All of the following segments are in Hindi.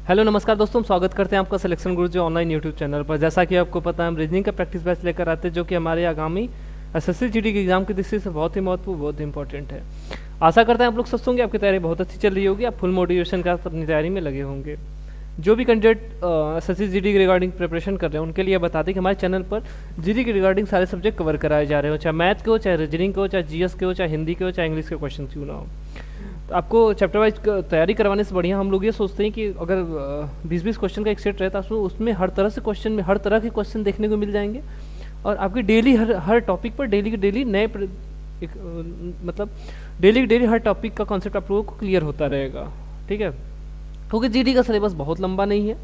हेलो नमस्कार दोस्तों, हम स्वागत करते हैं आपका सिलेक्शन गुरु जो ऑनलाइन यूट्यूब चैनल पर। जैसा कि आपको पता है, हम रीजनिंग का प्रैक्टिस बैच लेकर आते हैं जो कि हमारे आगामी एसएससी जीडी के एग्जाम की दृष्टि से बहुत ही महत्वपूर्ण, बहुत ही इंपॉर्टेंट है। आशा करते हैं आप लोग स्वस्थ होंगे, आपकी तैयारी बहुत अच्छी चल रही होगी, आप फुल मोटिवेशन के साथ अपनी तैयारी में लगे होंगे। जो भी कैंडिडेट एसएससी जीडी के रिगार्डिंग प्रिपरेशन कर रहे हैं उनके लिए बता दें कि हमारे चैनल पर जीडी के रिगार्डिंग सारे सब्जेक्ट कवर कराए जा रहे हो, चाहे मैथ के हो, चाहे रीजनिंग के हो, चाहे जीएस के हो, चाहे हिंदी के हो, चाहे इंग्लिश के क्वेश्चन क्यों ना हो। तो आपको चैप्टर वाइज तैयारी करवाने से बढ़िया हम लोग ये सोचते हैं कि अगर 20-20 क्वेश्चन का एक सेट रहता है उसमें हर तरह से क्वेश्चन में हर तरह के क्वेश्चन देखने को मिल जाएंगे और आपकी डेली हर टॉपिक पर डेली के डेली नए मतलब डेली हर टॉपिक का कॉन्सेप्ट आप लोगों को क्लियर होता रहेगा, ठीक है। क्योंकि जीडी का सिलेबस बहुत लंबा नहीं है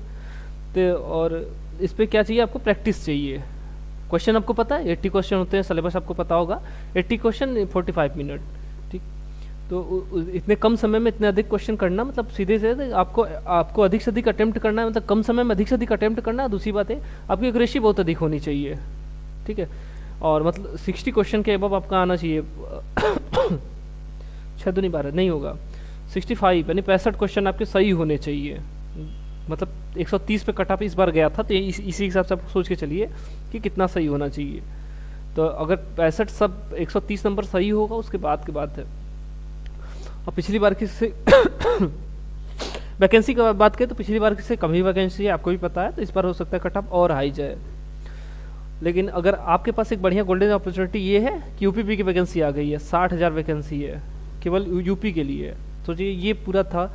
तो और इस पर क्या चाहिए, आपको प्रैक्टिस चाहिए। क्वेश्चन आपको पता है 80 क्वेश्चन होते हैं, सिलेबस आपको पता होगा 80 क्वेश्चन 45 मिनट, ठीक। तो इतने कम समय में इतने अधिक क्वेश्चन करना मतलब सीधे से आपको अधिक से अधिक अटेम्प्ट करना है, मतलब कम समय में अधिक से अधिक अटेम्प्ट करना है। दूसरी बात है आपकी एक्यूरेसी बहुत अधिक होनी चाहिए, ठीक है। और मतलब 60 क्वेश्चन के अबव आपका आना चाहिए 6 दूनी 12 नहीं होगा 65 यानी 65 क्वेश्चन आपके सही होने चाहिए। मतलब 130 पे कट ऑफ इस बार गया था तो इसी हिसाब से आप सोच के चलिए कि कितना सही होना चाहिए। तो अगर 65 सब 130 नंबर सही होगा उसके बाद की बात है। और पिछली बार की से वैकेंसी की बात करें तो पिछली बार से कम ही वैकेंसी है, आपको भी पता है। तो इस बार हो सकता है कट ऑफ और हाई जाए, लेकिन अगर आपके पास एक बढ़िया गोल्डन अपॉर्चुनिटी ये है कि यूपीपी की वैकेंसी आ गई है। 60,000 वैकेंसी है केवल यूपी के लिए। सोचिए ये पूरा था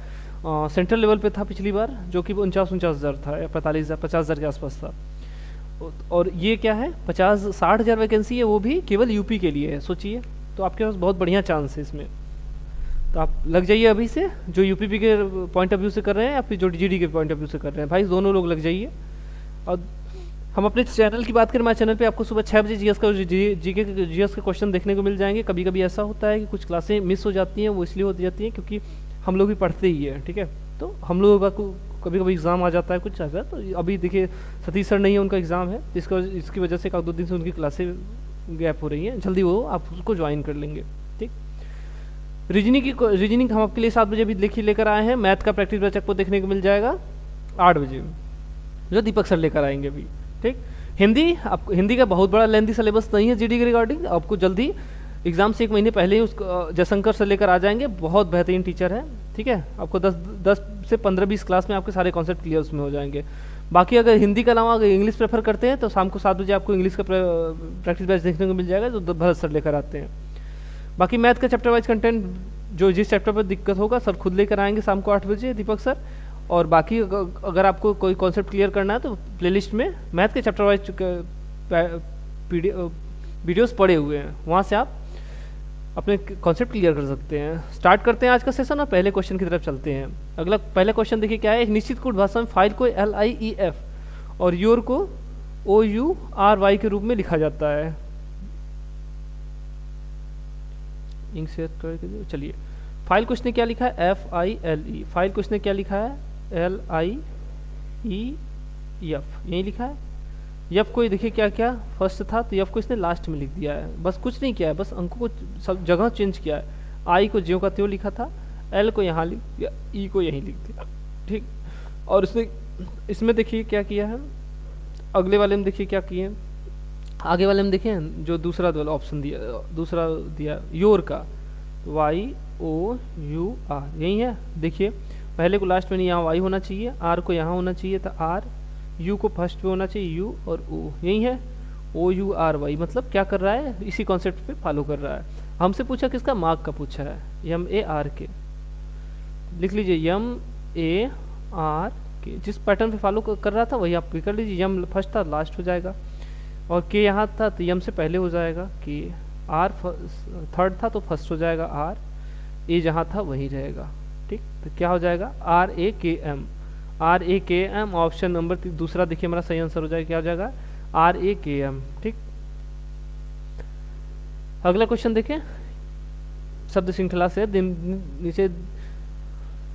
सेंट्रल लेवल पे था पिछली बार जो कि 49,000 था या 50,000 के आसपास था। और ये क्या है 60,000 वैकेंसी है, वो भी केवल यूपी के लिए है। सोचिए, तो आपके पास बहुत बढ़िया चांस है इसमें। तो आप लग जाइए अभी से, जो यूपीपी के पॉइंट ऑफ व्यू से कर रहे हैं या फिर जो जीडी के पॉइंट ऑफ व्यू से कर रहे हैं, भाई दोनों लोग लग जाइए। और हम अपने चैनल की बात करें, हमारे चैनल पे आपको सुबह 6 बजे जीएस के क्वेश्चन देखने को मिल जाएंगे। कभी कभी ऐसा होता है कि कुछ क्लासें मिस हो जाती हैं, वो इसलिए हो जाती हैं क्योंकि हम लोग भी पढ़ते ही हैं, ठीक है। तो हम लोगों को कभी कभी एग्ज़ाम आ जाता है, कुछ ऐसा। तो अभी देखिए सतीश सर नहीं है, उनका एग्ज़ाम है, इसकी वजह से 1-2 दिन से उनकी क्लासें गैप हो रही हैं। जल्दी वो आप उसको ज्वाइन कर लेंगे, ठीक। रीजनिंग हम आपके लिए 7 बजे भी लेकर आए हैं। मैथ का प्रैक्टिस बैच आपको देखने को मिल जाएगा 8 बजे, जो दीपक सर लेकर आएंगे अभी, ठीक। हिंदी का बहुत बड़ा लेंथी सिलेबस नहीं है जीडी के रिगार्डिंग। आपको जल्दी एग्जाम से 1 महीने पहले ही उसको जयशंकर सर लेकर आ जाएंगे, बहुत बेहतरीन टीचर है, ठीक है। आपको 10 से 15-20 क्लास में आपके सारे कॉन्सेप्ट क्लियर उसमें हो जाएंगे। बाकी अगर हिंदी के अलावा अगर इंग्लिश प्रेफर करते हैं तो शाम को 7 बजे आपको इंग्लिश का प्रैक्टिस बैच देखने को मिल जाएगा जो भरत सर लेकर आते हैं। बाकी मैथ का चैप्टर वाइज कंटेंट जो जिस चैप्टर पर दिक्कत होगा सर खुद लेकर आएंगे शाम को 8 बजे, दीपक सर। और बाकी अगर आपको कोई कॉन्सेप्ट क्लियर करना है तो प्लेलिस्ट में मैथ के चैप्टर वाइज वीडियोस पड़े हुए हैं, वहाँ से आप अपने कॉन्सेप्ट क्लियर कर सकते हैं। स्टार्ट करते हैं आज का सेशन और पहले क्वेश्चन की तरफ चलते हैं। अगला पहले क्वेश्चन देखिए क्या है। एक निश्चित कोड भाषा में फाइल को LIEF और योर को OURY के रूप में लिखा जाता है। इंक शेयर करके चलिए। फाइल को इसने क्या लिखा है FILE। फाइल को इसने क्या लिखा है LIEF, यही लिखा है। यफ को देखिए क्या क्या फर्स्ट था तो यफ को इसने लास्ट में लिख दिया है। बस कुछ नहीं किया है, बस अंकों को सब जगह चेंज किया है। आई को ज्यों का त्यों लिखा था, एल को यहाँ लिख दिया, ई को यहीं लिख दिया, ठीक। और इसमें देखिए क्या किया है, अगले वाले में देखिए क्या किए, आगे वाले में देखिए जो दूसरा ऑप्शन दिया योर का YOUR यही है। देखिए पहले को लास्ट में नहीं, यहाँ वाई होना चाहिए, आर को यहाँ होना चाहिए था आर, यू को फर्स्ट पे होना चाहिए यू और ओ, यही है OURY। मतलब क्या कर रहा है, इसी कॉन्सेप्ट पे फॉलो कर रहा है। हमसे पूछा किसका, मार्क का पूछा है, MARK लिख लीजिए, MARK। जिस पैटर्न पे फॉलो कर रहा था वही आप भी कर लीजिए। यम फर्स्ट था लास्ट हो जाएगा, और के यहाँ था तो यम से पहले हो जाएगा के, आर थर्ड था तो फर्स्ट हो जाएगा आर, ए जहाँ था वही रहेगा, ठीक। तो क्या हो जाएगा RAKM ऑप्शन नंबर दूसरा देखिए हमारा सही आंसर हो जाएगा, क्या हो जाएगा RAKM, ठीक। अगला क्वेश्चन देखें। शब्द श्रृंखला से नीचे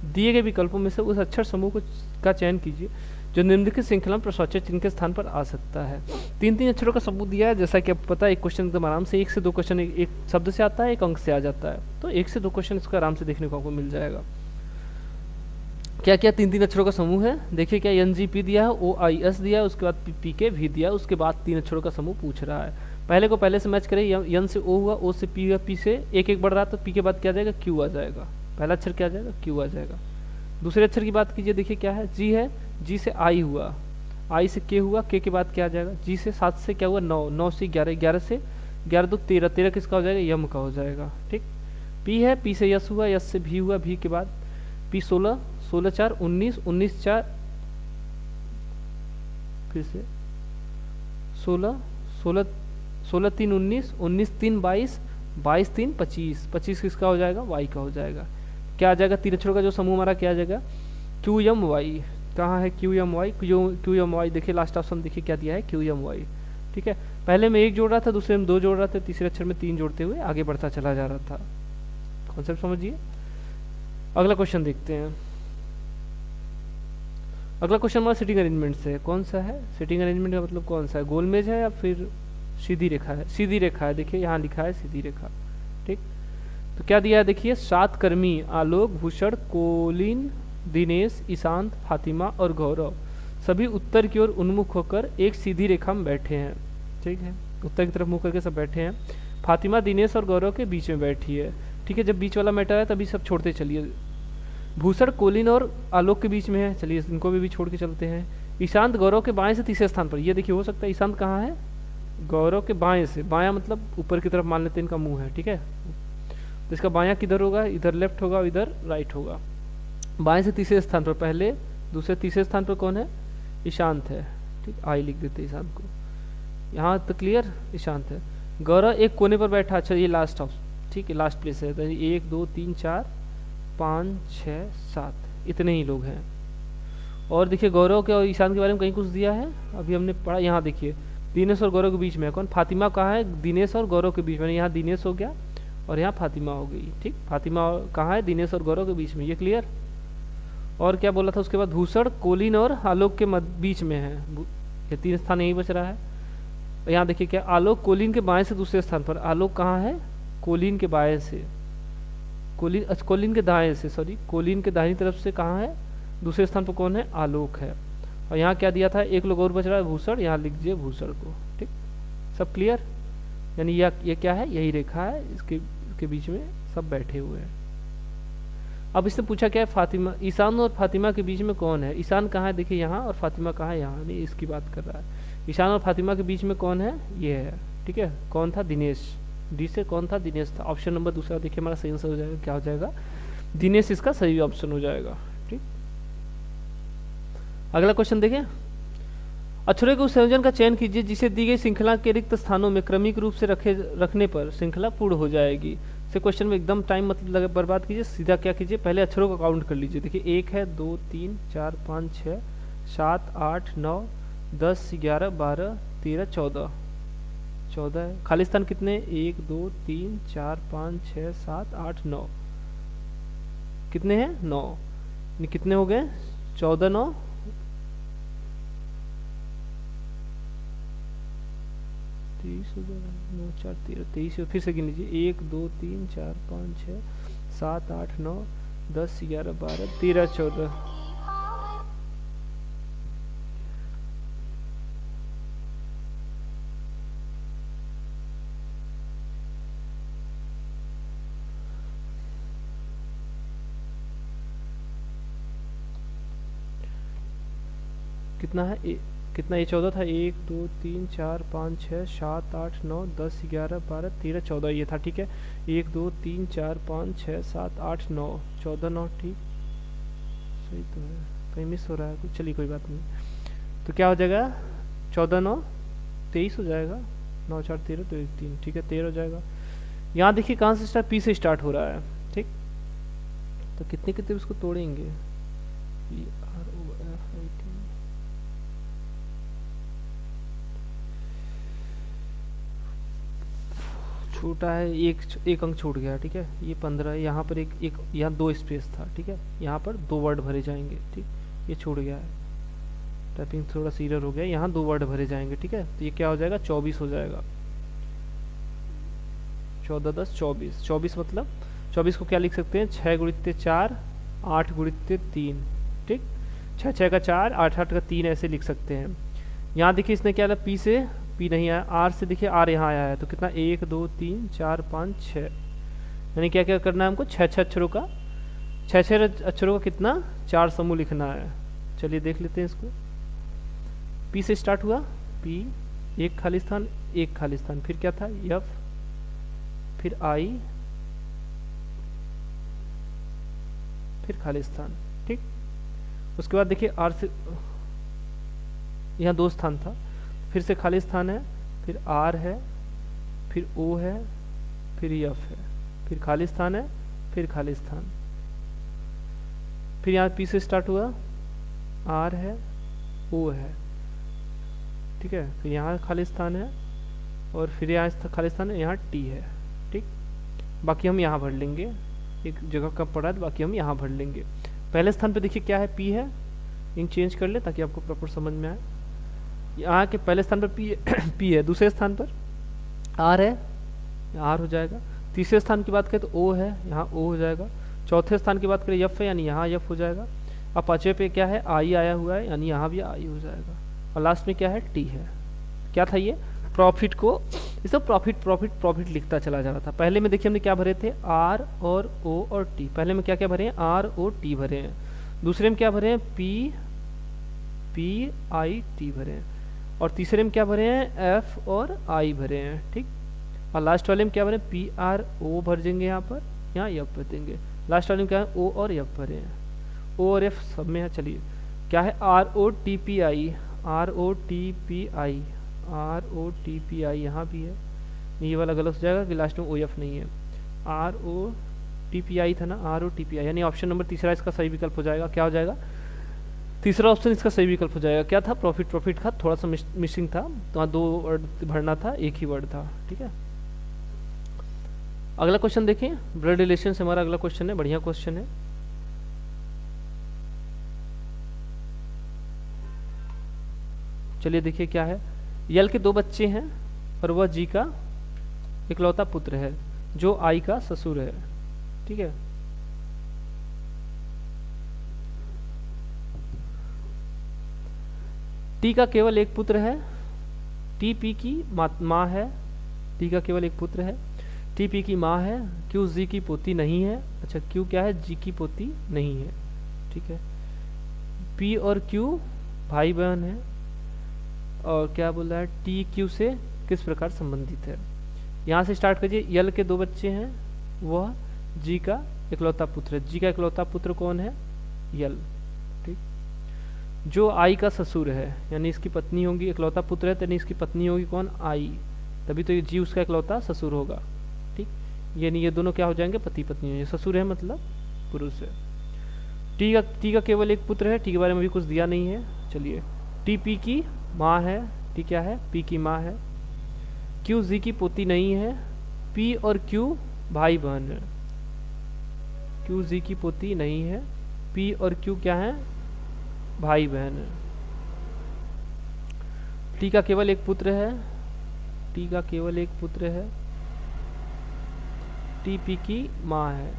दिए गए विकल्पों में से उस अक्षर समूह का चयन कीजिए जो निम्नलिखित श्रृंखला में प्रश्नवाचक चिन्ह के स्थान पर आ सकता है। 3 अक्षरों का समूह दिया है, जैसा कि आपको पता है एक क्वेश्चन एकदम आराम से 1 से 2 क्वेश्चन एक शब्द से आता है, एक अंक से आ जाता है। तो 1 से 2 क्वेश्चन इसका आराम से देखने को आपको मिल जाएगा। क्या क्या 3 3 अक्षरों का समूह है, देखिए क्या NGP दिया है, OIS दिया है, उसके बाद PK भी दिया है, उसके बाद 3 अक्षरों का समूह पूछ रहा है। पहले को पहले से मैच करें, यन से O हुआ, O से P हुआ, P से एक एक बढ़ रहा तो P के बाद क्या आ जाएगा, Q आ जाएगा। पहला अक्षर क्या आ जाएगा, Q आ जाएगा। दूसरे अक्षर की बात कीजिए, देखिए क्या है, G है, G से I हुआ, I से K हुआ, K के बाद क्या आ जाएगा, G से 7 से क्या हुआ 9, 9 से 11, 11 से 11 तो 13, 13 किसका हो जाएगा, यम का हो जाएगा। ठीक, P है, P से यस हुआ, यस से भी हुआ, भी के बाद P 16, 16 4 19, 19 4 फिर से 16, 16 16 3 19, 19 3 22, 22 3 25, 25 किसका हो जाएगा, Y का हो जाएगा। क्या आ जाएगा, 3 अक्षरों का जो समूह हमारा क्या आ जाएगा, QMY। कहाँ है QMY, QMY देखिए लास्ट ऑप्शन देखिए क्या दिया है, QMY। ठीक है, पहले में 1 जोड़ रहा था, दूसरे में 2 जोड़ रहा था, तीसरे अक्षर में 3 जोड़ते हुए आगे बढ़ता चला जा रहा था। कॉन्सेप्ट समझिए। अगला क्वेश्चन देखते हैं। अगला क्वेश्चन हमारा सिटिंग अरेंजमेंट से है। कौन सा है सिटिंग अरेंजमेंट का मतलब कौन सा है, गोल मेज है या फिर सीधी रेखा है, सीधी रेखा है। देखिए यहाँ लिखा है सीधी रेखा। ठीक, तो क्या दिया है देखिए, 7 कर्मी आलोक, भूषण, कोलिन, दिनेश, ईशांत, फातिमा और गौरव सभी उत्तर की ओर उन्मुख होकर एक सीधी रेखा में बैठे हैं। ठीक है, उत्तर की तरफ मुँह करके सब बैठे हैं। फातिमा दिनेश और गौरव के बीच में बैठी है। ठीक है, जब बीच वाला मैटर है तभी सब छोड़ते चलिए। भूषण कोलिन और आलोक के बीच में है, चलिए इनको भी छोड़ के चलते हैं। ईशांत गौरव के बाएं से तीसरे स्थान पर, ये देखिए हो सकता है ईशांत कहाँ है, गौरव के बाएं से, बायां मतलब ऊपर की तरफ मान लेते हैं इनका मुंह है। ठीक है, तो इसका बायां किधर होगा, इधर लेफ्ट होगा और इधर राइट होगा। बाएं से तीसरे स्थान पर, पहले दूसरे तीसरे स्थान पर कौन है, ईशांत है। ठीक, आई लिख देते हैं ईशांत को, यहाँ तो क्लियर ईशांत है। गौरव एक कोने पर बैठा, अच्छा ये लास्ट ऑप्शन, ठीक है लास्ट प्लेस है, तो 1 2 3 4 5 6 7 इतने ही लोग हैं। और देखिए गौरव के और ईशान के बारे में कहीं कुछ दिया है, अभी हमने पढ़ा। यहाँ देखिए दिनेश और गौरव के बीच में है कौन, फातिमा कहाँ है, दिनेश और गौरव के बीच में, यहाँ दिनेश हो गया और यहाँ फातिमा हो गई। ठीक, फातिमा कहाँ है, दिनेश और गौरव के बीच में, ये क्लियर। और क्या बोला था उसके बाद, भूषण कोलिन और आलोक के बीच में है, ये 3 स्थान यही बच रहा है। यहाँ देखिए क्या, आलोक कोलिन के बाएं से दूसरे स्थान पर, आलोक कहाँ है, कोलिन के बाएं से, कोलिन के दाएं से, सॉरी कोलिन के दाहिनी तरफ से कहाँ है, दूसरे स्थान पर कौन है, आलोक है। और यहाँ क्या दिया था, एक लोग और बच रहा है भूषण, यहाँ लिख दीजिए भूषण को। ठीक, सब क्लियर, यानी ये क्या है, यही रेखा है, इसके बीच में सब बैठे हुए हैं। अब इसने पूछा क्या है, फातिमा, ईशान और फातिमा के बीच में कौन है, ईशान कहाँ है देखिए यहाँ, और फातिमा कहाँ है यहाँ, नहीं इसकी बात कर रहा है। ईशान और फातिमा के बीच में कौन है, ये है। ठीक है, कौन था, दिनेश, डी से कौन था, दिनेश था। ऑप्शन नंबर दूसरा देखिए हमारा सही आंसर हो जाएगा, क्या हो जाएगा, दिनेश इसका सही ऑप्शन हो जाएगा। ठीक, अगला क्वेश्चन देखें। अक्षरों के उस संयोजन का चयन कीजिए जिसे दी गई श्रृंखला के रिक्त स्थानों में क्रमिक रूप से रखने पर श्रृंखला पूर्ण हो जाएगी। से क्वेश्चन में एकदम टाइम मतलब बर्बाद कीजिए, सीधा क्या कीजिए, पहले अक्षरों का काउंट कर लीजिए। देखिए 1 है, 2 3 4 5 6 7 8 9 10 11 12 13 14 14 है। खाली स्थान कितने, 1 2 3 4 5 6 7 8 9, कितने हैं 9, कितने हो गए 14 9 23 हो जाएगा, 9 4 13 23, फिर से गिन लीजिए 1 2 3 4 5 6 7 8 9 10 11 12 13 14। कितना है, कितना ये 14 था, 1 2 3 4 5 6 7 8 9 10 11 12 13 14 ये था। ठीक है, 1 2 3 4 5 6 7 8 9 14 9, ठीक सही तो है, कहीं मिस हो रहा है कुछ, चलिए कोई बात नहीं। तो क्या हो जाएगा 14 9 23 हो जाएगा, 9 4 13 तो 1 3, ठीक है 13 हो जाएगा। यहाँ देखिए कहाँ से स्टार्ट, पी से स्टार्ट हो रहा है। ठीक, तो कितने कितने उसको तोड़ेंगे, छोटा है, एक अंक छूट गया। ठीक है, ये 15 है, यहाँ पर एक यहाँ 2 स्पेस था। ठीक है, यहाँ पर 2 वर्ड भरे जाएंगे। ठीक, ये छूट गया है, टाइपिंग थोड़ा सा एरर हो गया, यहाँ 2 वर्ड भरे जाएंगे। ठीक है, तो ये क्या हो जाएगा 24 हो जाएगा, 14 10 24, 24 मतलब 24 को क्या लिख सकते हैं, 6 गुणित 4 8 गुणित 3, ठीक, 6 6 का 4, 8 8 का 3 ऐसे लिख सकते हैं। यहाँ देखिए इसने क्या लिया, पी से पी नहीं आया, आर से देखिए आर यहाँ आया है, तो कितना 1 2 3 4 5 6, यानी क्या क्या करना है हमको, 6 6 अक्षरों का, 6 6 अक्षरों का कितना 4 समूह लिखना है। चलिए देख लेते हैं इसको। पी से स्टार्ट हुआ, पी, एक खाली स्थान, एक खाली स्थान, फिर क्या था एफ, फिर आई, फिर खाली स्थान। ठीक, उसके बाद देखिए आर से यहाँ 2 स्थान था, फिर से खाली स्थान है, फिर आर है, फिर ओ है, फिर एफ है, फिर खाली स्थान है, फिर खाली स्थान, फिर यहाँ पी से स्टार्ट हुआ, आर है, ओ है, ठीक है, फिर यहाँ खाली स्थान है, और फिर यहाँ खाली स्थान है, यहाँ टी है। ठीक, बाकी हम यहाँ भर लेंगे, एक जगह कम पड़ा है तो बाकी हम यहाँ भर लेंगे। पहले स्थान पे देखिए क्या है, पी है, इंक चेंज कर ले ताकि आपको प्रॉपर समझ में आए। यहाँ के पहले स्थान पर पी पी है, दूसरे स्थान पर आर है, आर हो जाएगा। तीसरे स्थान की बात करें तो ओ है, यहाँ ओ हो जाएगा। चौथे स्थान की बात करें यफ है, यानी यहाँ यफ हो जाएगा। अब पाँचवें पे क्या है, आई आया हुआ है, यानी यहाँ भी आई हो जाएगा। और लास्ट में क्या है, टी है। क्या था ये, प्रॉफिट को, इसे प्रॉफिट प्रॉफिट प्रॉफिट लिखता चला जा रहा था। पहले में देखिए हमने क्या भरे थे, आर और ओ और टी। पहले में क्या क्या भरे हैं, आर ओ टी भरे हैं। दूसरे में क्या भरे हैं, पी पी आई टी भरे हैं। और तीसरे में क्या भरे हैं, एफ और आई भरे हैं। ठीक, और लास्ट वाले में क्या भरे, पी आर ओ भर देंगे, यहाँ पर यहाँ एफ भर देंगे। लास्ट वाले में क्या है, ओ और एफ भरे हैं। ओ और एफ सब में है। चलिए क्या है, R O T P I, R O T P I, R O T P I यहाँ भी है। ये वाला गलत हो जाएगा कि लास्ट में ओ एफ नहीं है, R O T P I था ना, R O T P I, यानी ऑप्शन नंबर तीसरा इसका सही विकल्प हो जाएगा। क्या हो जाएगा, तीसरा ऑप्शन इसका सही विकल्प हो जाएगा। क्या था, प्रॉफिट प्रॉफिट का थोड़ा सा मिसिंग था, तो वहाँ 2 वर्ड भरना था, एक ही वर्ड था। ठीक है, अगला क्वेश्चन देखिए, ब्लड रिलेशन से हमारा अगला क्वेश्चन है, बढ़िया क्वेश्चन है। चलिए देखिए क्या है, यल के 2 बच्चे हैं और वह जी का इकलौता पुत्र है जो आई का ससुर है। ठीक है, टी का केवल एक पुत्र है, टी पी की माँ है, टी का केवल एक पुत्र है, टी पी की माँ है, क्यू जी की पोती नहीं है। अच्छा, क्यू क्या है, जी की पोती नहीं है। ठीक है, पी और क्यू भाई बहन है, और क्या बोल रहा है, टी क्यू से किस प्रकार संबंधित है। यहाँ से स्टार्ट करिए, यल के 2 बच्चे हैं, वह जी का इकलौता पुत्र है। जी का इकलौता पुत्र कौन है, यल। ठीक, जो आई का ससुर है, यानी इसकी पत्नी होगी, इकलौता पुत्र है यानी इसकी पत्नी होगी कौन, आई, तभी तो ये जी उसका इकलौता ससुर होगा। ठीक, यानी ये दोनों क्या हो जाएंगे, पति पत्नी होंगे। ससुर है मतलब पुरुष है। टी का केवल एक पुत्र है, टी के बारे में भी कुछ दिया नहीं है। चलिए, टी पी की माँ है, टी क्या है, पी की माँ है। क्यू जी की पोती नहीं है, पी और क्यू भाई बहन है। क्यू जी की पोती नहीं है, पी और क्यू क्या है, भाई बहन है। टी का केवल एक पुत्र है, टी का केवल एक पुत्र है, टी पी की माँ है।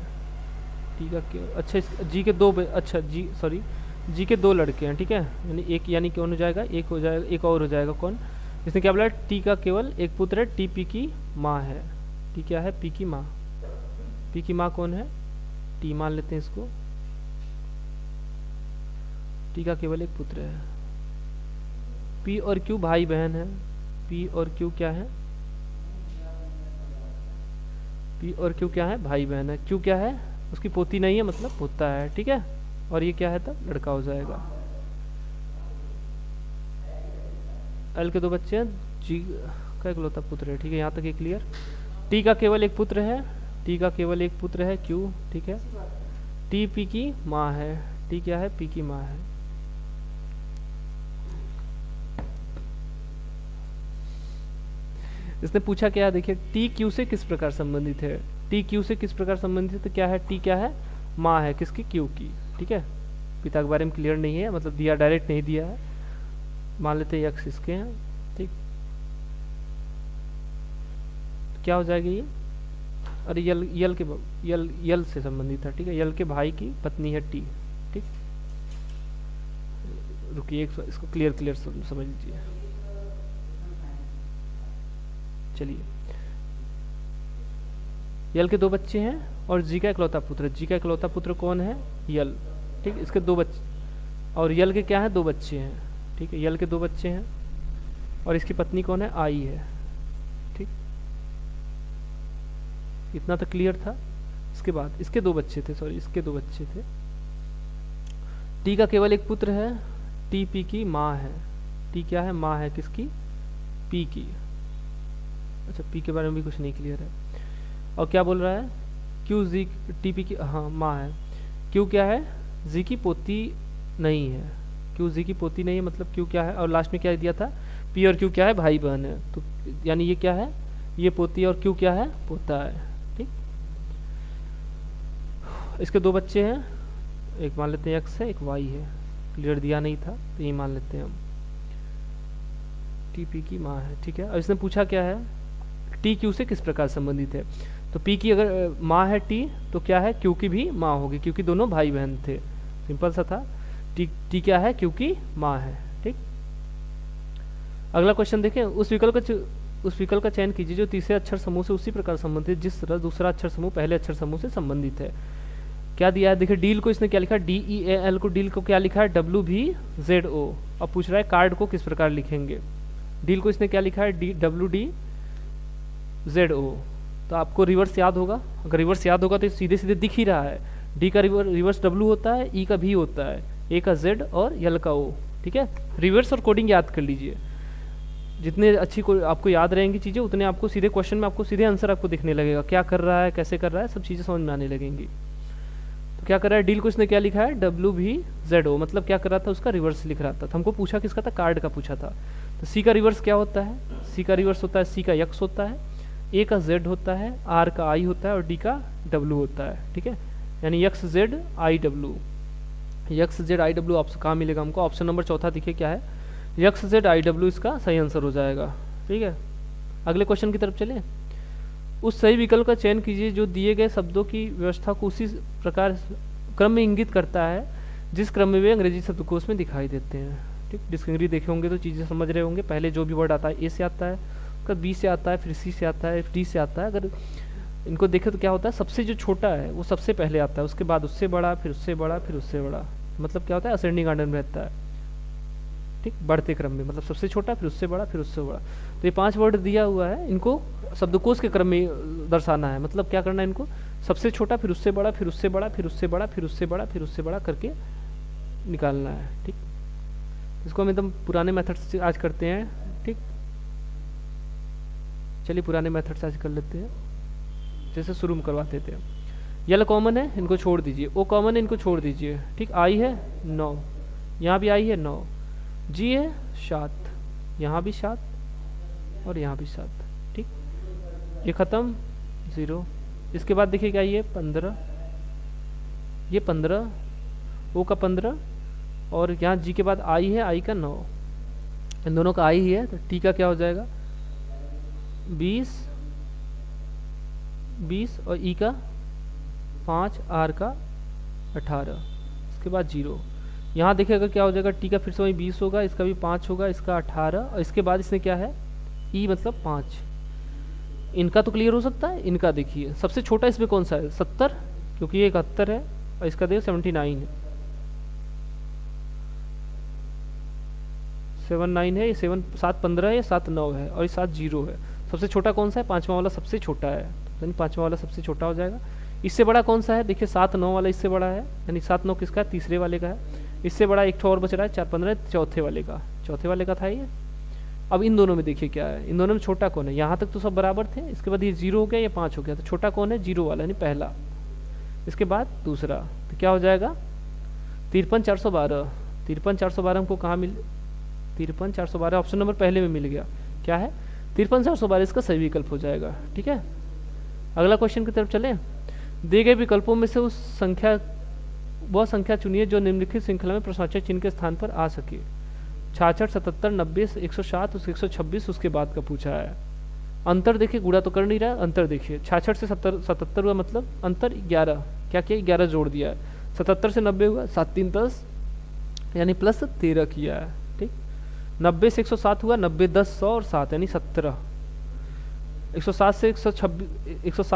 टी का अच्छा, जी के 2 अच्छा जी सॉरी जी के 2 लड़के हैं। ठीक है, यानी एक, यानी कौन हो जाएगा, एक हो जाएगा, एक और हो जाएगा कौन, इसने क्या बोला, टी का केवल एक पुत्र है, टी पी की माँ है। टी क्या है, पी की माँ। पी की माँ कौन है, टी मान लेते हैं इसको। टी का केवल एक पुत्र है। पी और क्यू भाई बहन है। पी और क्यू क्या है, पी और क्यू क्या है, भाई बहन है। क्यू क्या है, उसकी पोती नहीं है मतलब पोता है। ठीक है, और ये क्या है, तब लड़का हो जाएगा। एल के 2 बच्चे हैं, जी का इकलौता पुत्र है। ठीक है, यहाँ तक ये क्लियर। टी का केवल एक पुत्र है, टी का केवल एक पुत्र है क्यू। ठीक है, टी पी की माँ है। टी क्या है, पी की माँ है। इसने पूछा क्या, देखिए टी क्यू से किस प्रकार संबंधित है। टी क्यू से किस प्रकार संबंधित है, तो क्या है, टी क्या है, माँ है किसकी, क्यू की। ठीक है, पिता के बारे में क्लियर नहीं है, मतलब दिया डायरेक्ट नहीं दिया है, मान लेते हैं यक्स इसके हैं। ठीक, तो क्या हो जाएगा ये, अरे यल से संबंधित है। ठीक है, यल के भाई की पत्नी है टी। ठीक, रुकिए इसको क्लियर समझ लीजिए। चलिए, यल के 2 बच्चे हैं और जी का इकलौता पुत्र। जी का इकलौता पुत्र कौन है? यल। ठीक, इसके 2 बच्चे, और यल के क्या है? 2 बच्चे हैं। ठीक है, यल के 2 बच्चे हैं और इसकी पत्नी कौन है? आई है। ठीक, इतना तो क्लियर था। इसके बाद इसके 2 बच्चे थे, सॉरी इसके 2 बच्चे थे। टी का केवल एक पुत्र है, टी पी की माँ है। टी क्या है? माँ है किसकी? पी की। अच्छा, पी के बारे में भी कुछ नहीं क्लियर है। और क्या बोल रहा है? क्यू जी टी पी की, हाँ माँ है। क्यू क्या है? जी की पोती नहीं है। क्यू जी की पोती नहीं है, मतलब क्यू क्या है? और लास्ट में क्या दिया था? पी और क्यू क्या है? भाई बहन है। तो यानी ये क्या है? ये पोती और क्यू क्या है? पोता है। ठीक, इसके 2 बच्चे हैं, एक मान लेते हैं एक्स है, एक वाई है। क्लियर दिया नहीं था तो ये मान लेते हैं हम। टी पी की माँ है। ठीक है, और इसने पूछा क्या है? टी क्यू से किस प्रकार संबंधित है? तो पी की अगर माँ है टी, तो क्या है? क्यू की भी माँ होगी, क्योंकि दोनों भाई बहन थे। सिंपल सा था। टी क्या है? क्यू की माँ है। ठीक, अगला क्वेश्चन देखें। उस विकल्प का चयन कीजिए जो तीसरे अक्षर समूह से उसी प्रकार संबंधित जिस तरह दूसरा अक्षर समूह पहले अक्षर समूह से संबंधित है। क्या दिया है? देखिए, डील को इसने क्या लिखा? डी ई ए एल को, डील को क्या लिखा है? डब्ल्यू भी जेड ओ। अब पूछ रहा है कार्ड को किस प्रकार लिखेंगे। डील को इसने क्या लिखा है? D W D Z O. तो आपको रिवर्स याद होगा। अगर रिवर्स याद होगा तो सीधे सीधे दिख ही रहा है। डी का रिवर्स डब्ल्यू होता है, ई का भी होता है, ए का जेड और यल का ओ। ठीक है, रिवर्स और कोडिंग याद कर लीजिए। जितने अच्छी आपको याद रहेंगी चीज़ें, उतने आपको सीधे क्वेश्चन में आपको सीधे आंसर आपको दिखने लगेगा। क्या कर रहा है, कैसे कर रहा है, सब चीज़ें समझ में आने लगेंगी। तो क्या कर रहा है? डील को इसने क्या लिखा है? डब्ल्यू भी जेड ओ। मतलब क्या कर रहा था? उसका रिवर्स लिख रहा था। हमको पूछा किसका था? कार्ड का पूछा था। तो सी का रिवर्स क्या होता है? सी का रिवर्स होता है, सी का यक्स होता है, ए का जेड होता है, आर का आई होता है और डी का डब्ल्यू होता है। ठीक है, यानी x Z I W. X Z I W option कहाँ मिलेगा हमको? ऑप्शन नंबर 4 देखिए क्या है? यक्स जेड आई डब्ल्यू इसका सही आंसर हो जाएगा। ठीक है, अगले क्वेश्चन की तरफ चलें। उस सही विकल्प का चयन कीजिए जो दिए गए शब्दों की व्यवस्था को उसी प्रकार क्रम में इंगित करता है जिस क्रम में वे अंग्रेजी शब्दकोश में दिखाई देते हैं। ठीक, डिक्शनरी देखे होंगे तो चीज़ें समझ रहे होंगे। पहले जो भी वर्ड आता है ए से आता है, उसका बी से आता है, फिर सी से आता है, डी से आता है। अगर इनको देखें तो क्या होता है? सबसे जो छोटा है वो सबसे पहले आता है, उसके बाद उससे बड़ा, फिर उससे बड़ा, फिर उससे बड़ा। मतलब क्या होता है? असेंडिंग ऑर्डर में रहता है। ठीक, बढ़ते क्रम में, मतलब सबसे छोटा, फिर उससे बड़ा, फिर उससे बड़ा। तो ये 5 वर्ड दिया हुआ है, इनको शब्दकोश के क्रम में दर्शाना है। मतलब क्या करना है? इनको सबसे छोटा, फिर उससे बड़ा, फिर उससे बड़ा, फिर उससे बड़ा, फिर उससे बड़ा, फिर उससे बड़ा करके निकालना है। ठीक, इसको हम एकदम पुराने मेथड से आज करते हैं। ठीक, चलिए पुराने मेथड से आज कर लेते हैं, जैसे शुरू में करवाते थे। यल कॉमन है, इनको छोड़ दीजिए। ओ कॉमन है, इनको छोड़ दीजिए। ठीक, आई है 9, यहाँ भी आई है 9, जी है 7, यहाँ भी 7 और यहाँ भी 7। ठीक, ये ख़त्म 0। इसके बाद देखिए क्या, ये 15, ये 15, ओ का 15 और यहाँ जी के बाद आई है, आई का 9। इन दोनों का आई ही है, तो टी का क्या हो जाएगा? 20 और ई का 5, आर का 18। इसके बाद 0। यहाँ देखिएगा क्या हो जाएगा? टी का फिर से वही 20 होगा, इसका भी 5 होगा, इसका 18 और इसके बाद इसने क्या है? ई मतलब 5। इनका तो क्लियर हो सकता है। इनका देखिए सबसे छोटा इसमें कौन सा है? 70, क्योंकि ये 71 है और इसका देखिए 79 है, 79 है, ये 7 15 है, ये 7 9 है और ये 7 0 है। सबसे छोटा कौन सा है? 5वां वाला सबसे छोटा है, यानी 5वां वाला सबसे छोटा हो जाएगा। इससे बड़ा कौन सा है? देखिए 7 9 वाला इससे बड़ा है, यानी 7 9 किसका है? तीसरे वाले का है। इससे बड़ा एक और बच रहा है 4 15 चौथे वाले का था ये। अब इन दोनों में देखिए क्या है? इन दोनों में छोटा कौन है? यहाँ तक तो सब बराबर थे, इसके बाद ये 0 हो गया, ये 5 हो गया, तो छोटा कौन है? 0 वाला, यानी पहला। इसके बाद दूसरा, तो क्या हो जाएगा? 53 412। 53 412 हमको कहाँ मिल? 53 412 ऑप्शन नंबर पहले में मिल गया। क्या है? 53 412 इसका सही विकल्प हो जाएगा। ठीक है, अगला क्वेश्चन की तरफ चले। दिए गए विकल्पों में से वह संख्या चुनिए जो निम्नलिखित श्रृंखला में प्रश्नवाचक चिन्ह के स्थान पर आ सके। 66 77 90 107 उसके 126 उसके बाद का पूछा है। अंतर देखिए, गुणा तो कर नहीं रहा है, अंतर देखिए। 66 से 77 हुआ, मतलब अंतर 11। क्या किया? 11 जोड़ दिया है। 77 से 90 हुआ, 7 3 10, यानी प्लस 13 किया है। ठीक, 90 से 107 हुआ, 90 10 100 और 7 यानी 17। 107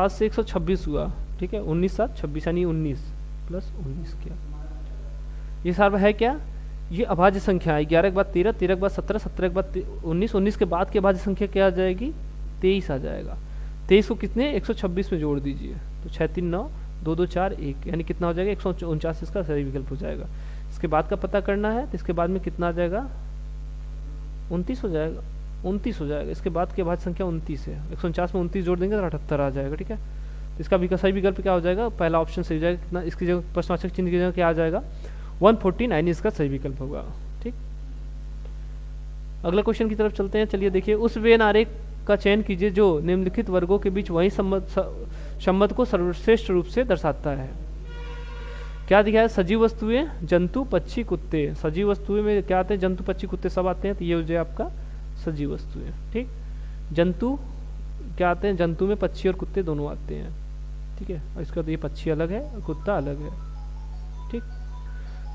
से 126 हुआ। ठीक है, 19 7 26 यानी 19 प्लस 19 किया। ये सारा है क्या, ये अभाज्य संख्या है। 11 के बाद 13, 13 के बाद 17, 17 के बाद 19, 19 के बाद की अभाज्य संख्या क्या आ जाएगी, 23 आ जाएगा। 23 को कितने 126 में जोड़ दीजिए, तो 6 3 9 2 2 4 1 यानी कितना हो जाएगा 149 इसका सही विकल्प हो जाएगा। इसके बाद का पता करना है, तो इसके बाद में कितना आ जाएगा 29 हो जाएगा, 29 हो जाएगा। इसके बाद की अभाज्य संख्या 29 है, 149 में 29 जोड़ देंगे तो 78 आ जाएगा। ठीक है, तो इसका सही विकल्प क्या हो जाएगा, पहला ऑप्शन सही हो जाएगा। कितना, इसकी जगह प्रश्नवाचक चिन्ह की जगह क्या आ जाएगा 149 इसका सही विकल्प होगा। ठीक, अगला क्वेश्चन की तरफ चलते हैं। चलिए देखिए, उस वेन आरेख का चयन कीजिए जो निम्नलिखित वर्गों के बीच वही संबंध को सर्वश्रेष्ठ रूप से दर्शाता है। क्या दिखा है, सजीव वस्तुएं, जंतु, पक्षी, कुत्ते। सजीव वस्तुएं में क्या आते हैं, जंतु, पक्षी, कुत्ते सब आते हैं, तो ये हो जाए आपका सजीव वस्तुएं। ठीक, जंतु क्या आते हैं, जंतु में पक्षी और कुत्ते दोनों आते हैं। ठीक है, और इसका तो ये पक्षी अलग है और कुत्ता अलग है। ठीक,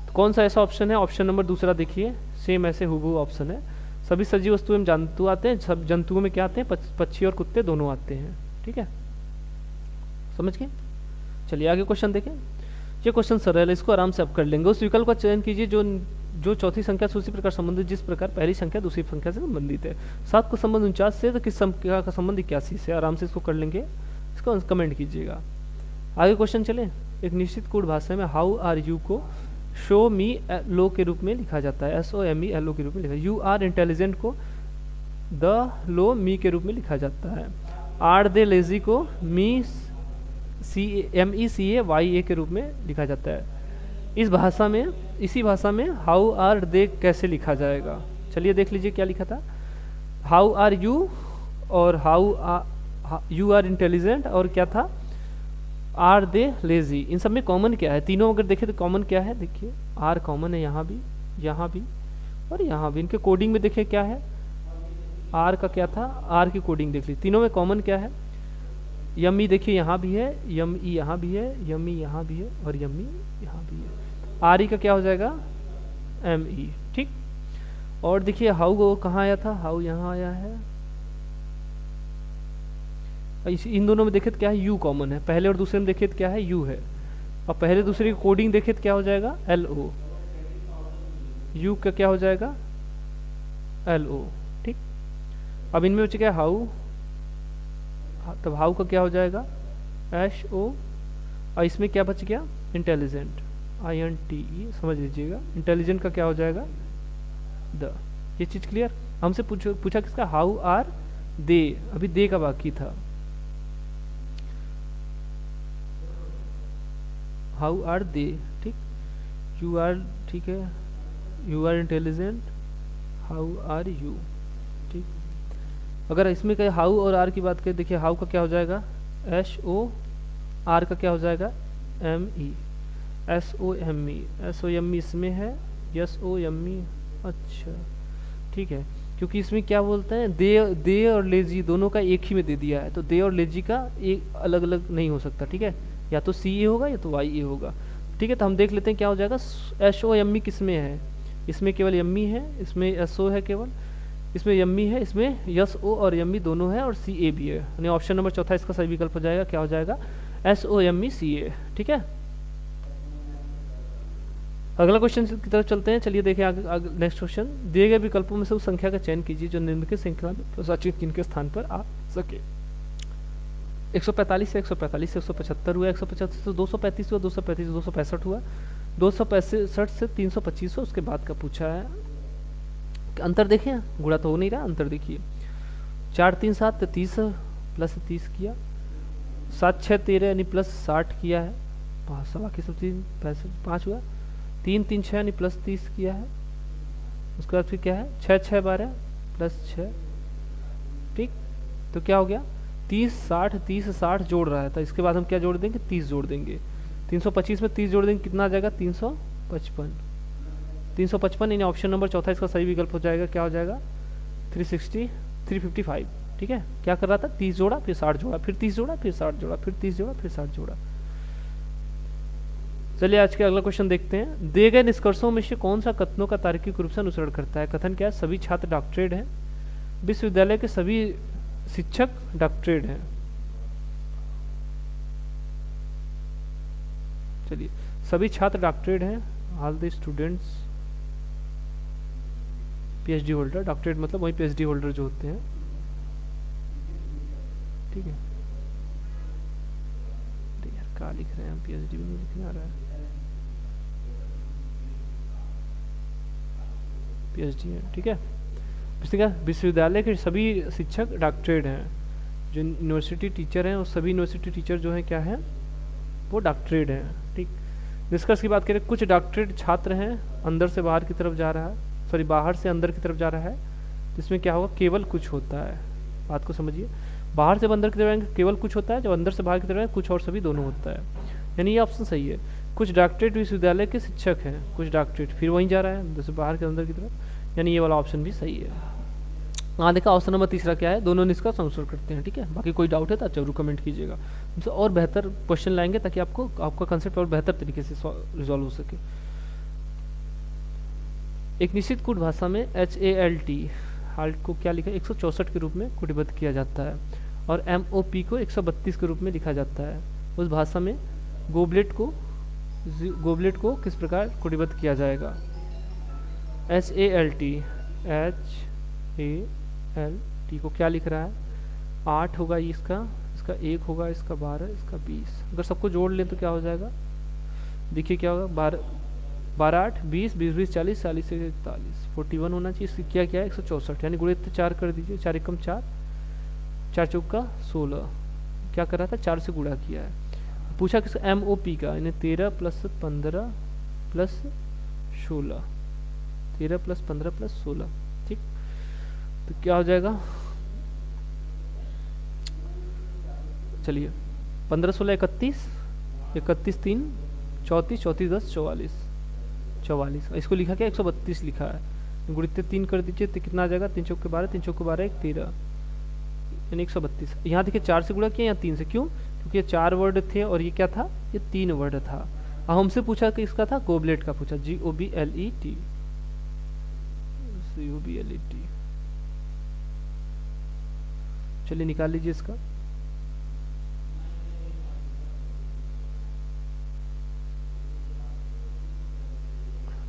तो कौन सा ऐसा ऑप्शन है, ऑप्शन नंबर दूसरा देखिए, सेम ऐसे हुबहू ऑप्शन है। सभी सजीव वस्तुओं में जंतु आते हैं, सब जंतुओं में क्या आते हैं, पक्षी और कुत्ते दोनों आते हैं। ठीक है, समझ गए। चलिए आगे क्वेश्चन देखें। ये क्वेश्चन सरल है, इसको आराम से आप कर लेंगे। उस विकल्प का चयन कीजिए जो चौथी संख्या से उसी प्रकार संबंधित जिस प्रकार पहली संख्या दूसरी संख्या से संबंधित है। 7 का संबंध 49 से, तो किस संख्या का संबंध 81 से। आराम से इसको कर लेंगे, इसको कमेंट कीजिएगा। आगे क्वेश्चन चले। एक निश्चित कोड भाषा में हाउ आर यू को शो मी लो के रूप में लिखा जाता है, SOME LO के रूप में लिखा। यू आर इंटेलिजेंट को द लो मी के रूप में लिखा जाता है। आर दे लेजी को मी MECAYA के रूप में लिखा जाता है। इस भाषा में, इसी भाषा में हाउ आर दे कैसे लिखा जाएगा, चलिए देख लीजिए क्या लिखा था। हाउ आर यू और यू आर इंटेलिजेंट और क्या था, आर दे लेजी। इन सब में कॉमन क्या है, तीनों अगर देखें तो कॉमन क्या है, देखिए आर कॉमन है यहाँ भी और यहाँ भी। इनके कोडिंग में देखें क्या है, आर का क्या था, आर की कोडिंग देख लीजिए। तीनों में कॉमन क्या है, यमी देखिए यहाँ भी है, यमी यहाँ भी है, यमी यहाँ भी है और यमी यहाँ भी है। आर ई का क्या हो जाएगा ME। ठीक, और देखिए हाउ को कहाँ आया था, हाउ यहाँ आया है। इन दोनों में देखे तो क्या है, यू कॉमन है। पहले और दूसरे में देखे तो क्या है, यू है। और पहले दूसरे की कोडिंग देखे तो क्या हो जाएगा LO। यू का क्या हो जाएगा LO। ठीक, अब इनमें बच गया हाउ, तब हाउ का क्या हो जाएगा SO। और इसमें क्या बच गया इंटेलिजेंट, INTE। समझ लीजिएगा, इंटेलिजेंट का क्या हो जाएगा द। ये चीज क्लियर। हमसे पूछा किसका, हाउ आर दे, अभी दे का बाकी था। हाउ आर दे, ठीक, यू आर, ठीक है, you are intelligent, how are you. ठीक, अगर इसमें कहे हाउ और आर की बात करें, देखिए हाउ का क्या हो जाएगा SO, आर का क्या हो जाएगा ME, SOME इसमें है, SOME। अच्छा ठीक है, क्योंकि इसमें क्या बोलते हैं, दे और लेजी दोनों का एक ही में दे दिया है, तो दे और लेजी का एक अलग अलग नहीं हो सकता। ठीक है, या तो CA होगा या तो YA होगा। ठीक है, तो हम देख लेते हैं क्या हो जाएगा। SOME किस में है, इसमें केवल यम्मी है, इसमें SO है केवल, इसमें यम्मी है, इसमें SO और यम्मी दोनों है और CA भी है। यानी ऑप्शन नंबर चौथा इसका सही विकल्प हो जाएगा, क्या हो जाएगा SOME CA। ठीक है, अगला क्वेश्चन की तरफ चलते हैं। चलिए देखें आगे नेक्स्ट क्वेश्चन। दिए गए विकल्पों में से उस संख्या का चयन कीजिए जो निम्नलिखित श्रृंखला में प्रसाचित चिन्ह के स्थान पर आ सके। 145 से 145 से 175 हुआ, 175 से 235 हुआ, 235 से 265 हुआ, 265 से 325 हुआ। उसके बाद का पूछा है, अंतर देखें, गुणा तो हो नहीं रहा, अंतर देखिए। 4 3 7 30 प्लस 30 किया, 7 6 13 यानी प्लस 60 किया है, 5 बाकी सब 3 5 हुआ, 3 3 6 यानी प्लस 30 किया है। उसके बाद फिर क्या है 6 6 12 प्लस 6। ठीक, तो क्या हो गया 30 60 30 60 जोड़ रहा है, तो इसके बाद हम क्या जोड़ देंगे 30 जोड़ देंगे। 325 में 30 जोड़ देंगे, कितना आ जाएगा 355। 355 यानी ऑप्शन नंबर चौथा इसका सही विकल्प हो जाएगा, क्या हो जाएगा 355। ठीक है, क्या कर रहा था 30 जोड़ा फिर 60 जोड़ा, फिर 30 जोड़ा फिर 60 जोड़ा, फिर 30 जोड़ा फिर 60 जोड़ा। चलिए आज के अगला क्वेश्चन देखते हैं। दिए गए निष्कर्षों में से कौन सा कथनों का तार्किक रूप से अनुसरण करता है? कथन क्या है? सभी छात्र डॉक्टरेट हैं, विश्वविद्यालय के सभी शिक्षक डॉक्टरेट हैं। चलिए, सभी छात्र डॉक्टरेट हैं, all the students PhD holder. Doctorate मतलब वही पीएचडी होल्डर जो होते हैं, ठीक है। यार क्या लिख रहे हैं हम, पीएचडी भी नहीं लिखने आ रहा है, पीएचडी है, ठीक है। विश्वविद्यालय के सभी शिक्षक डॉक्टरेट हैं, जो यूनिवर्सिटी टीचर हैं, और सभी यूनिवर्सिटी टीचर जो हैं क्या हैं, वो डॉक्टरेट हैं, ठीक। निष्कर्ष की बात करें, कुछ डॉक्टरेट छात्र हैं, अंदर से बाहर की तरफ जा रहा है, सॉरी बाहर से अंदर की तरफ जा रहा है, जिसमें क्या होगा, केवल कुछ होता है। बात को समझिए, बाहर से अंदर की तरफ आएंगे केवल कुछ होता है, जब अंदर से बाहर की तरफ आएंगे कुछ और सभी दोनों होता है, यानी ये ऑप्शन सही है। कुछ डॉक्टरेट विश्वविद्यालय के शिक्षक हैं, कुछ डॉक्टरेट फिर वहीं जा रहा है अंदर से बाहर के अंदर की तरफ, यानी ये वाला ऑप्शन भी सही है। हाँ देखा, ऑप्शन नंबर तीसरा क्या है, दोनों निष्कर्ष अनुसरण करते हैं, ठीक है। बाकी कोई डाउट है तो जरूर कमेंट कीजिएगा, हमसे और बेहतर क्वेश्चन लाएंगे ताकि आपका कंसेप्ट और बेहतर तरीके से रिजॉल्व हो सके। एक निश्चित कूट भाषा में HALT हाल्ट को क्या लिखा है, 164 के रूप में कूटबद्ध किया जाता है, और MOP को 132 के रूप में लिखा जाता है। उस भाषा में गोबलेट को किस प्रकार कूटबद्ध किया जाएगा? HALT को क्या लिख रहा है, 8 होगा इसका 1 होगा, इसका 12, इसका 20। अगर सबको जोड़ लें तो क्या हो जाएगा, देखिए क्या होगा, 12 8 20 20 20 40 40 से 41 41 होना चाहिए। इसकी क्या है 164, यानी गुणित 4 कर दीजिए, 4 एकम 4 4 चौका 16, क्या कर रहा था 4 से गुणा किया है। पूछा किस MOP का, यानी 13 + 15 + 16, 13 + 15 + 16, ठीक। तो क्या हो जाएगा, चलिए 15 16 31 31 3 34 34 10 44, इसको लिखा क्या 132 लिखा है, गुणित 3 कर दीजिए तो कितना आ जाएगा, 3 चौके 12 3 चौके 12 1 13, यानी 132। यहाँ देखिए 4 से गुणा किया या 3 से, क्यों, क्योंकि ये 4 वर्ड थे और ये क्या था, ये 3 वर्ड था। अब हमसे पूछा कि इसका था गोबलेट का पूछा, GOBLET, चलिए निकाल लीजिए इसका।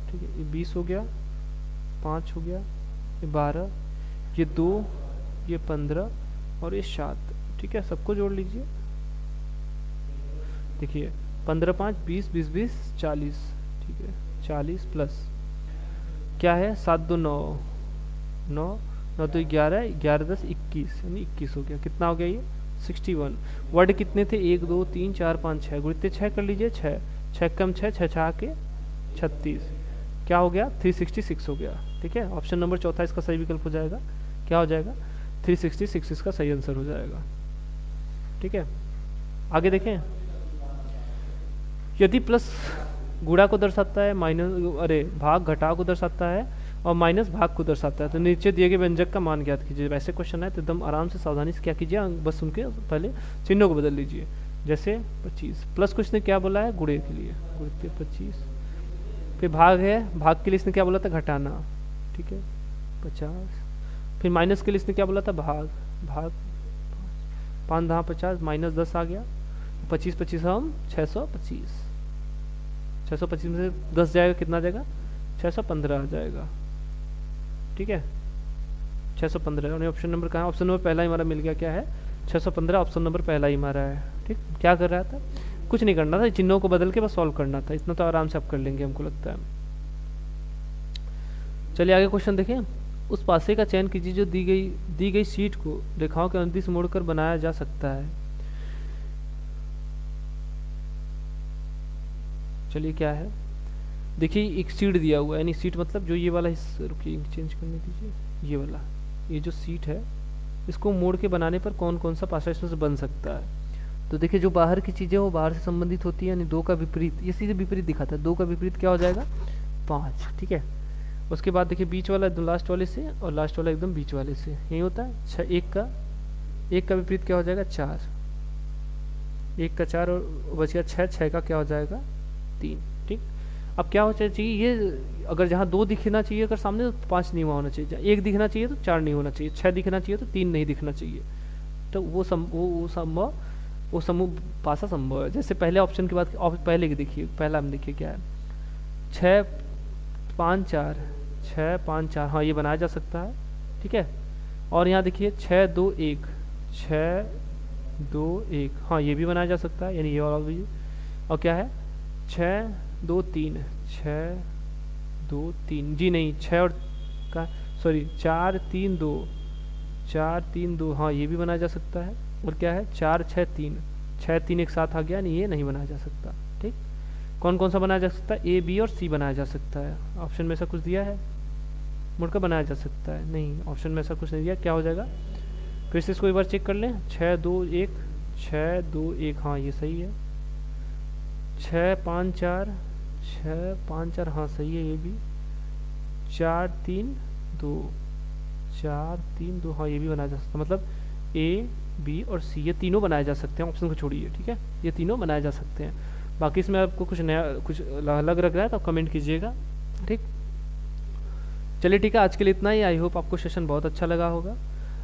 ठीक है, ये 20 हो गया, 5 हो गया, ये 12, ये 2, ये 15 और ये 7, ठीक है। सबको जोड़ लीजिए, देखिए 15 5 20 20 20 40, ठीक है, 40 प्लस क्या है 7 2 9 9 9 तो 11 11 10 21, यानी 21 हो गया। कितना हो गया ये 61। वर्ड कितने थे 1 2 3 4 5 6, गुणित 6 कर लीजिए, 6 6 कम 6 6 6 के 36, क्या हो गया 366 हो गया, ठीक है। ऑप्शन नंबर चौथा इसका सही विकल्प हो जाएगा, क्या हो जाएगा 366 इसका सही आंसर हो जाएगा, ठीक है। आगे देखें, यदि प्लस गुणा को दर्शाता है, भाग घटाव को दर्शाता है, और माइनस भाग को दर्शाता है, तो नीचे दिए गए व्यंजक का मान ज्ञात कीजिए। वैसे क्वेश्चन है तो एकदम आराम से सावधानी से क्या कीजिए, बस उनके पहले चिन्हों को बदल लीजिए। जैसे 25 प्लस कुछ ने क्या बोला है गुणे के लिए, गुणे 25, फिर भाग है, भाग के लिए इसने क्या बोला था घटाना, ठीक है 50, फिर माइनस के लिए इसने क्या बोला था भाग 5 10 50 माइनस 10 आ गया, 25 25 हम 625, 625 में से 10 जाएगा कितना जाएगा 615 आ जाएगा, ठीक है 615। और ऑप्शन नंबर कहाँ है, ऑप्शन नंबर पहला ही हमारा मिल गया, क्या है 615, ऑप्शन नंबर पहला ही हमारा है, ठीक। क्या कर रहा था, कुछ नहीं करना था, चिन्हों को बदल के बस सॉल्व करना था, इतना तो आराम से आप कर लेंगे हमको लगता है। चलिए आगे क्वेश्चन देखें। उस पासे का चयन कीजिए जो दी गई शीट को रेखाओं के अनुदिश मोड़कर बनाया जा सकता है। चलिए क्या है, देखिए एक सीट दिया हुआ है, यानी सीट मतलब जो ये वाला हिस्सा, रुकिए चेंज करने दीजिए, ये वाला, ये जो सीट है इसको मोड़ के बनाने पर कौन कौन सा पासा इसमें से बन सकता है। तो देखिए जो बाहर की चीज़ें वो बाहर से संबंधित होती है, यानी 2 का विपरीत, ये सीधे विपरीत दिखाता है, 2 का विपरीत क्या हो जाएगा 5, ठीक है। उसके बाद देखिए बीच वाला एकदम लास्ट वाले से, और लास्ट वाला एकदम बीच वाले से, यही होता है 6, 1 का विपरीत क्या हो जाएगा 4, 1 का 4 और बच गया 6, 6 का क्या हो जाएगा 3, ठीक। अब क्या होना चाहिए, ये अगर जहाँ 2 दिखना चाहिए अगर सामने तो 5 नहीं होना चाहिए, जहाँ 1 दिखना चाहिए तो 4 नहीं होना चाहिए, 6 दिखना चाहिए तो 3 नहीं दिखना चाहिए। तो वो समूह पासा संभव है। जैसे पहले ऑप्शन की बात, पहले की देखिए, पहला हम देखिए क्या है, 6 5 4, 6 5 4, हाँ ये बनाया जा सकता है, ठीक है। और यहाँ देखिए 6 2 1, 6 2 1, हाँ ये भी बनाया जा सकता है, यानी ये वाला भी। और क्या है 6 2 3, 6 2 3, जी नहीं 6 और का सॉरी 4 3 2, 4 3 2, हाँ ये भी बनाया जा सकता है। और क्या है 4 6 3, 6 3 एक साथ आ गया, नहीं ये नहीं बनाया जा सकता, ठीक। कौन कौन सा बनाया जा सकता है, ए बी और सी बनाया जा सकता है। ऑप्शन में ऐसा कुछ दिया है, मुड़कर बनाया जा सकता है, नहीं ऑप्शन में ऐसा कुछ नहीं दिया। क्या हो जाएगा, फिर से इसको एक बार चेक कर लें, 6 2 1, 6 2 1, हाँ ये सही है। 6 5 4, 6 5 4, हाँ सही है ये भी। 4 3 2, 4 3 2, हाँ ये भी बनाया जा सकता है। मतलब ए बी और सी ये तीनों बनाए जा सकते हैं, ऑप्शन को छोड़िए, ठीक है, ये तीनों बनाए जा सकते हैं। बाकी इसमें आपको कुछ नया कुछ अलग लग रहा है तो कमेंट कीजिएगा, ठीक। चलिए ठीक है, आज के लिए इतना ही। आई होप आपको सेशन बहुत अच्छा लगा होगा।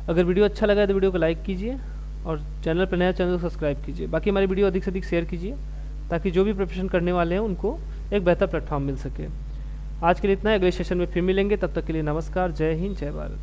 अगर वीडियो अच्छा लगा है तो वीडियो को लाइक कीजिए और चैनल पर नया चैनल को सब्सक्राइब कीजिए। बाकी हमारी वीडियो अधिक से अधिक शेयर कीजिए ताकि जो भी प्रिपरेशन करने वाले हैं उनको एक बेहतर प्लेटफॉर्म मिल सके। आज के लिए इतना है, अगले सेशन में फिर मिलेंगे, तब तक के लिए नमस्कार, जय हिंद, जय भारत।